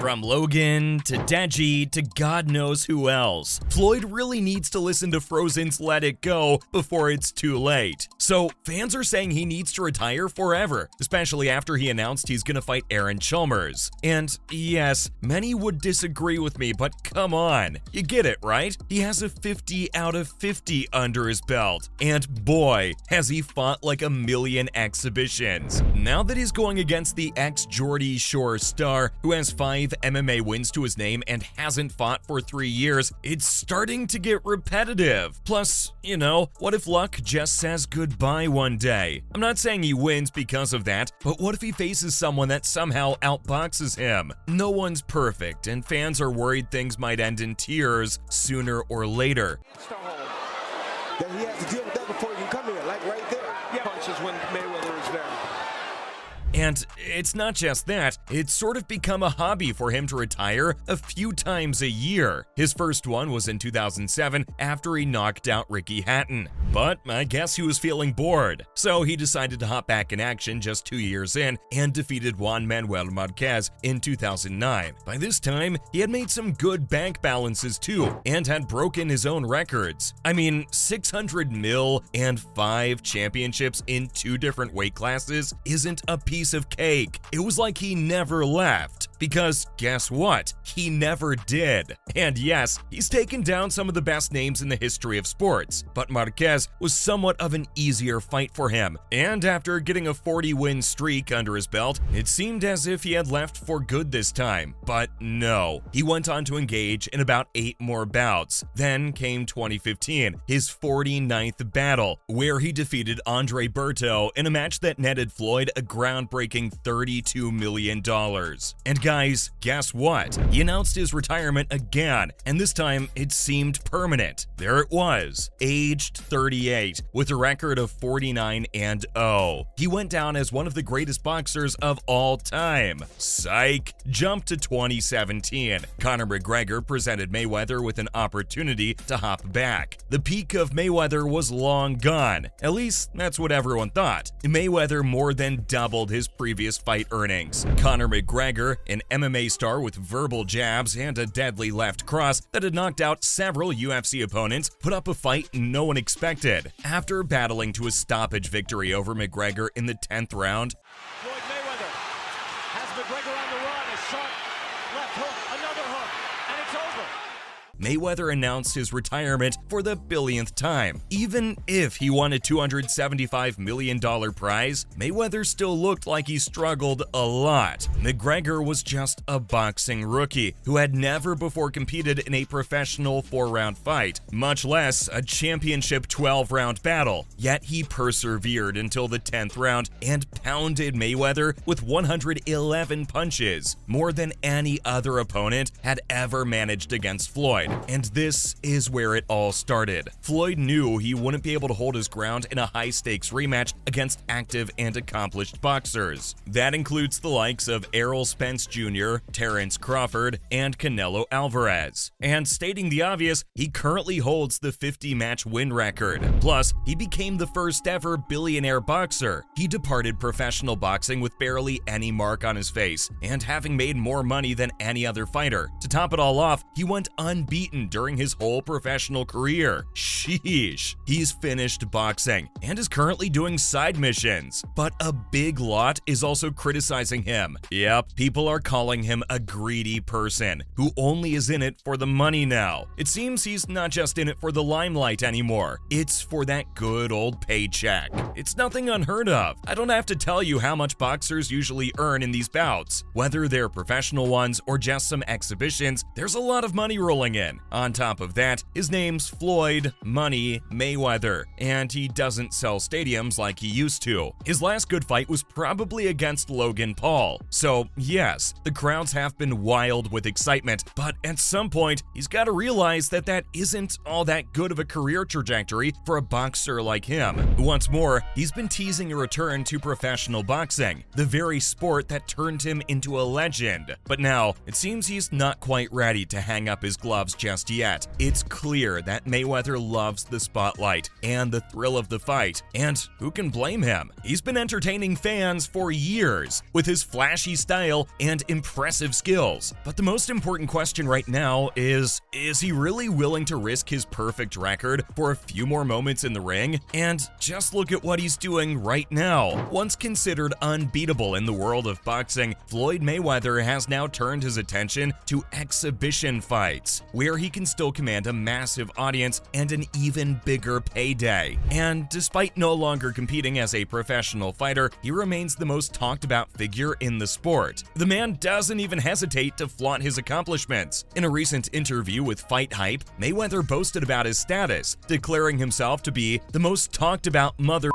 From Logan to Deji to God knows who else, Floyd really needs to listen to Frozen's Let It Go before it's too late. So fans are saying he needs to retire forever, especially after he announced he's gonna fight Aaron Chalmers. And yes, many would disagree with me, but come on, you get it, right? He has a 50 out of 50 under his belt, and boy, has he fought like a million exhibitions. Now that he's going against the ex-Geordie Shore star, who has 5 MMA wins to his name and hasn't fought for 3 years, it's starting to get repetitive. Plus, you know, what if luck just says goodbye one day? I'm not saying he wins because of that, but what if he faces someone that somehow outboxes him? No one's perfect, and fans are worried things might end in tears sooner or later. That he has to deal with that before he can come here, like right there. Punches when Mayweather is there. And it's not just that, it's sort of become a hobby for him to retire a few times a year. His first one was in 2007 after he knocked out Ricky Hatton. But I guess he was feeling bored, so he decided to hop back in action just 2 years in and defeated Juan Manuel Marquez in 2009. By this time, he had made some good bank balances too, and had broken his own records. I mean, 600 mil and 5 championships in 2 different weight classes isn't a piece of cake. It was like he never left, because guess what? He never did. And yes, he's taken down some of the best names in the history of sports, but Marquez was somewhat of an easier fight for him. And after getting a 40-win streak under his belt, it seemed as if he had left for good this time. But no, he went on to engage in about 8 more bouts. Then came 2015, his 49th battle, where he defeated Andre Berto in a match that netted Floyd a groundbreaking $32 million. And guys, guess what? He announced his retirement again, and this time it seemed permanent. There it was, aged 38, with a record of 49-0. He went down as one of the greatest boxers of all time. Psych! Jump to 2017. Conor McGregor presented Mayweather with an opportunity to hop back. The peak of Mayweather was long gone. At least, that's what everyone thought. Mayweather more than doubled his previous fight earnings. Conor McGregor, an MMA star with verbal jabs and a deadly left cross that had knocked out several UFC opponents, put up a fight no one expected. After battling to a stoppage victory over McGregor in the 10th round, Floyd Mayweather has McGregor on the run, a sharp left hook, another hook, and it's over. Mayweather announced his retirement for the billionth time. Even if he won a $275 million prize, Mayweather still looked like he struggled a lot. McGregor was just a boxing rookie who had never before competed in a professional 4-round fight, much less a championship 12-round battle. Yet he persevered until the 10th round and pounded Mayweather with 111 punches, more than any other opponent had ever managed against Floyd. And this is where it all started. Floyd knew he wouldn't be able to hold his ground in a high-stakes rematch against active and accomplished boxers. That includes the likes of Errol Spence Jr., Terrence Crawford, and Canelo Alvarez. And stating the obvious, he currently holds the 50-match win record. Plus, he became the first ever billionaire boxer. He departed professional boxing with barely any mark on his face, and having made more money than any other fighter. To top it all off, he went unbeaten during his whole professional career. Sheesh. He's finished boxing and is currently doing side missions. But a big lot is also criticizing him. Yep, people are calling him a greedy person who only is in it for the money now. It seems he's not just in it for the limelight anymore. It's for that good old paycheck. It's nothing unheard of. I don't have to tell you how much boxers usually earn in these bouts. Whether they're professional ones or just some exhibitions, there's a lot of money rolling in. On top of that, his name's Floyd Money Mayweather, and he doesn't sell stadiums like he used to. His last good fight was probably against Logan Paul. So yes, the crowds have been wild with excitement, but at some point, he's got to realize that that isn't all that good of a career trajectory for a boxer like him. Once more, he's been teasing a return to professional boxing, the very sport that turned him into a legend. But now, it seems he's not quite ready to hang up his gloves ends just yet. It's clear that Mayweather loves the spotlight and the thrill of the fight, and who can blame him? He's been entertaining fans for years with his flashy style and impressive skills. But the most important question right now is he really willing to risk his perfect record for a few more moments in the ring? And just look at what he's doing right now. Once considered unbeatable in the world of boxing, Floyd Mayweather has now turned his attention to exhibition fights, where he can still command a massive audience and an even bigger payday. And despite no longer competing as a professional fighter, he remains the most talked about figure in the sport. The man doesn't even hesitate to flaunt his accomplishments. In a recent interview with Fight Hype, Mayweather boasted about his status, declaring himself to be the most talked about mother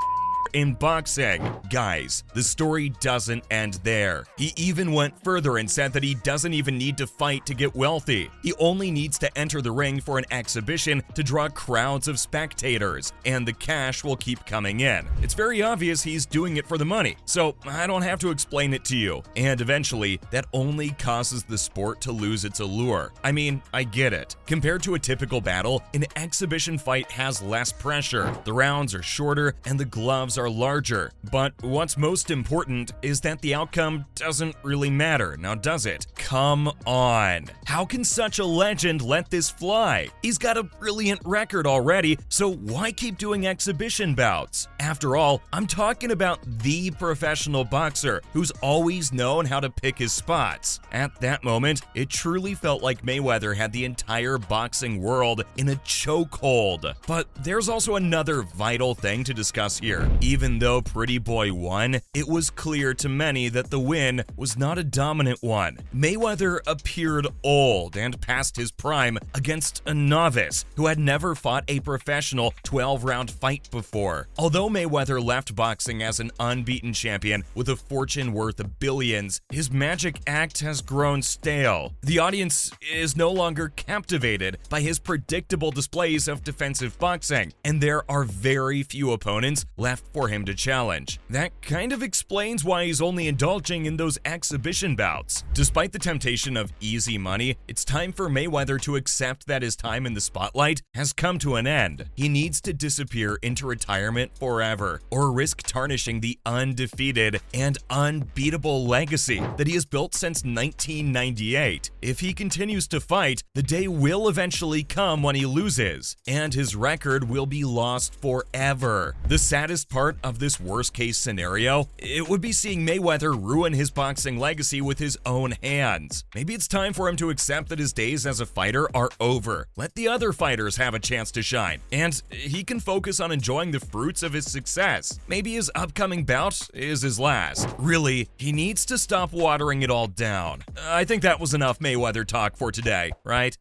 in boxing. Guys, the story doesn't end there. He even went further and said that he doesn't even need to fight to get wealthy. He only needs to enter the ring for an exhibition to draw crowds of spectators, and the cash will keep coming in. It's very obvious he's doing it for the money, so I don't have to explain it to you. And eventually, that only causes the sport to lose its allure. I mean, I get it. Compared to a typical battle, an exhibition fight has less pressure. The rounds are shorter and the gloves are larger. But what's most important is that the outcome doesn't really matter, now does it? Come on. How can such a legend let this fly? He's got a brilliant record already, so why keep doing exhibition bouts? After all, I'm talking about the professional boxer who's always known how to pick his spots. At that moment, it truly felt like Mayweather had the entire boxing world in a chokehold. But there's also another vital thing to discuss here. Even though Pretty Boy won, it was clear to many that the win was not a dominant one. Mayweather appeared old and past his prime against a novice who had never fought a professional 12-round fight before. Although Mayweather left boxing as an unbeaten champion with a fortune worth billions, his magic act has grown stale. The audience is no longer captivated by his predictable displays of defensive boxing, and there are very few opponents left for him to challenge. That kind of explains why he's only indulging in those exhibition bouts. Despite the temptation of easy money, it's time for Mayweather to accept that his time in the spotlight has come to an end. He needs to disappear into retirement forever, or risk tarnishing the undefeated and unbeatable legacy that he has built since 1998. If he continues to fight, the day will eventually come when he loses, and his record will be lost forever. The saddest part of this worst-case scenario, it would be seeing Mayweather ruin his boxing legacy with his own hands. Maybe it's time for him to accept that his days as a fighter are over. Let the other fighters have a chance to shine, and he can focus on enjoying the fruits of his success. Maybe his upcoming bout is his last. Really, he needs to stop watering it all down. I think that was enough Mayweather talk for today, right?